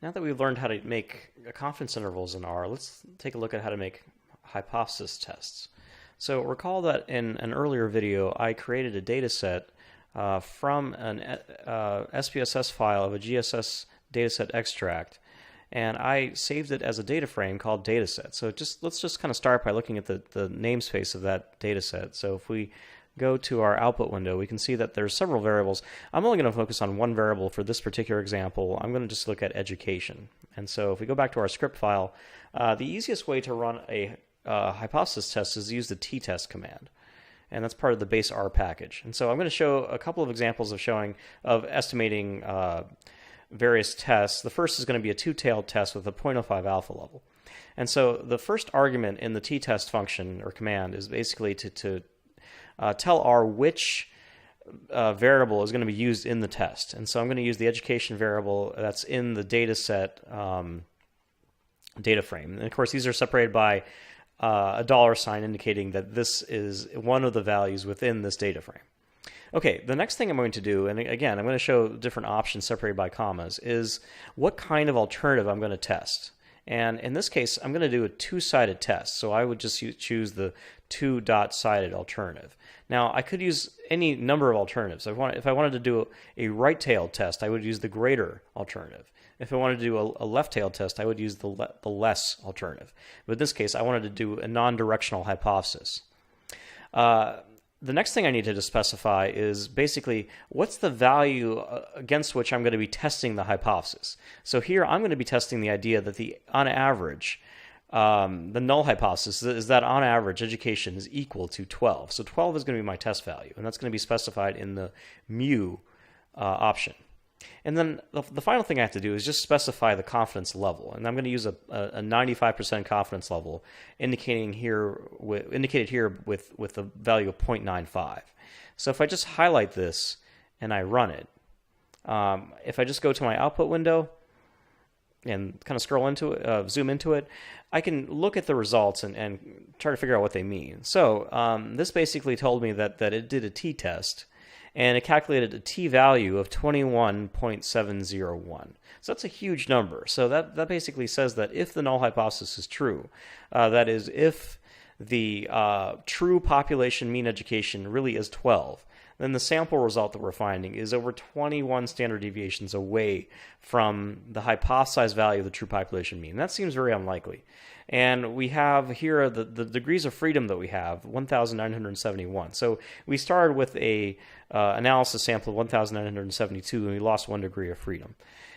Now that we've learned how to make confidence intervals in R, let's take a look at how to make hypothesis tests. So recall that in an earlier video I created a data set from an SPSS file of a GSS dataset extract, and I saved it as a data frame called dataset. So let's just kind of start by looking at the namespace of that dataset. So if we go to our output window, we can see that there's several variables. I'm only going to focus on one variable for this particular example. I'm going to just look at education. And so if we go back to our script file, the easiest way to run a hypothesis test is to use the Ttest command. And that's part of the base R package. And so I'm going to show a couple of examples of estimating various tests. The first is going to be a two-tailed test with a 0.05 alpha level. And so the first argument in the Ttest function or command is basically to tell R which variable is going to be used in the test. And so I'm going to use the education variable that's in the dataset data frame. And of course, these are separated by a $sign indicating that this is one of the values within this data frame. Okay, the next thing I'm going to do, and again, I'm going to show different options separated by commas, is what kind of alternative I'm going to test. And in this case, I'm going to do a two-sided test. So I would just choose the two-dot-sided alternative. Now, I could use any number of alternatives. If I wanted to do a right-tailed test, I would use the greater alternative. If I wanted to do a left-tailed test, I would use the less alternative. But in this case, I wanted to do a non-directional hypothesis. The next thing I need to specify is basically what's the value against which I'm going to be testing the hypothesis. So here I'm going to be testing the idea that on average, the null hypothesis is that on average education is equal to 12. So 12 is going to be my test value, and that's going to be specified in the mu option. And then the final thing I have to do is just specify the confidence level, and I'm going to use a 95% confidence level, indicated here with the value of 0.95. So if I just highlight this and I run it, if I just go to my output window and kind of scroll into it, zoom into it, I can look at the results and try to figure out what they mean. So this basically told me that it did a t-test, and it calculated a t-value of 21.701. So that's a huge number. So that basically says that if the null hypothesis is true, that is, if the true population mean education really is 12, then the sample result that we're finding is over 21 standard deviations away from the hypothesized value of the true population mean. That seems very unlikely. And we have here the degrees of freedom that we have, 1,971. So we started with a analysis sample of 1,972, and we lost 1 degree of freedom.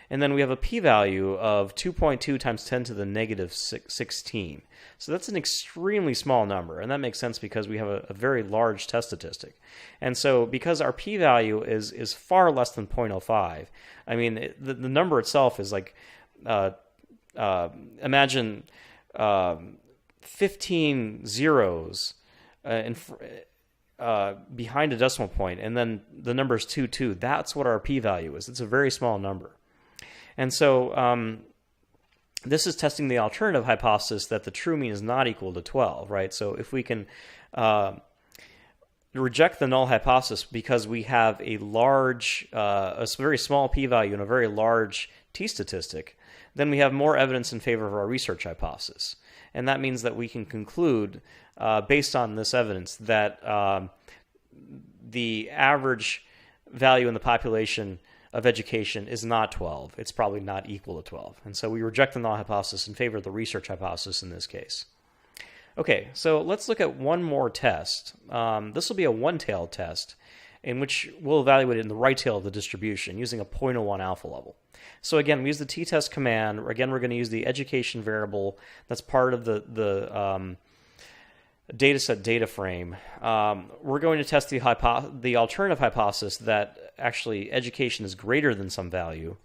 And then we have a p-value of 2.2 times 10 to the negative 16. So that's an extremely small number, and that makes sense because we have a very large test statistic. And so because our p-value is far less than 0.05, I mean, the number itself is like, imagine 15 zeros behind a decimal point, and then the number is 2. That's what our p-value is. It's a very small number. And so this is testing the alternative hypothesis that the true mean is not equal to 12, right? So if we can reject the null hypothesis because we have a very small p-value and a very large t-statistic, then we have more evidence in favor of our research hypothesis. And that means that we can conclude, based on this evidence, that the average value in the population of education is not 12. It's probably not equal to 12. And so we reject the null hypothesis in favor of the research hypothesis in this case. Okay, so let's look at one more test. This will be a one-tailed test in which we'll evaluate it in the right tail of the distribution using a 0.01 alpha level. So again, we use the Ttest command. Again, we're going to use the education variable that's part of the dataset data frame. We're going to test the alternative hypothesis that actually education is greater than some value,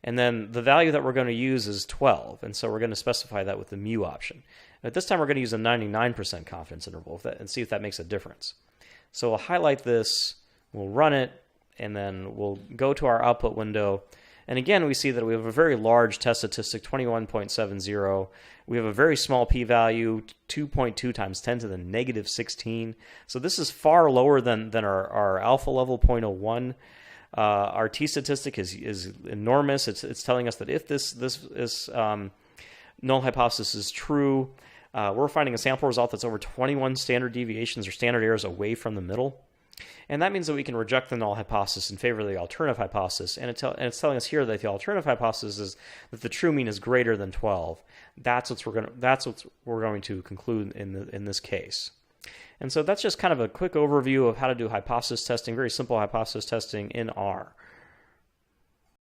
and then the value that we're going to use is 12, and so we're going to specify that with the mu option. At this time, we're going to use a 99% confidence interval and see if that makes a difference. So we'll highlight this, we'll run it, and then we'll go to our output window. And again, we see that we have a very large test statistic, 21.70. We have a very small p-value, 2.2 times 10 to the negative 16. So this is far lower than our alpha level, 0.01. Our t statistic is enormous. It's telling us that if this null hypothesis is true, we're finding a sample result that's over 21 standard deviations or standard errors away from the middle. And that means that we can reject the null hypothesis in favor of the alternative hypothesis. And it's telling us here that the alternative hypothesis is that the true mean is greater than 12. That's what we're going to conclude in this case. And so that's just kind of a quick overview of how to do hypothesis testing, very simple hypothesis testing in R.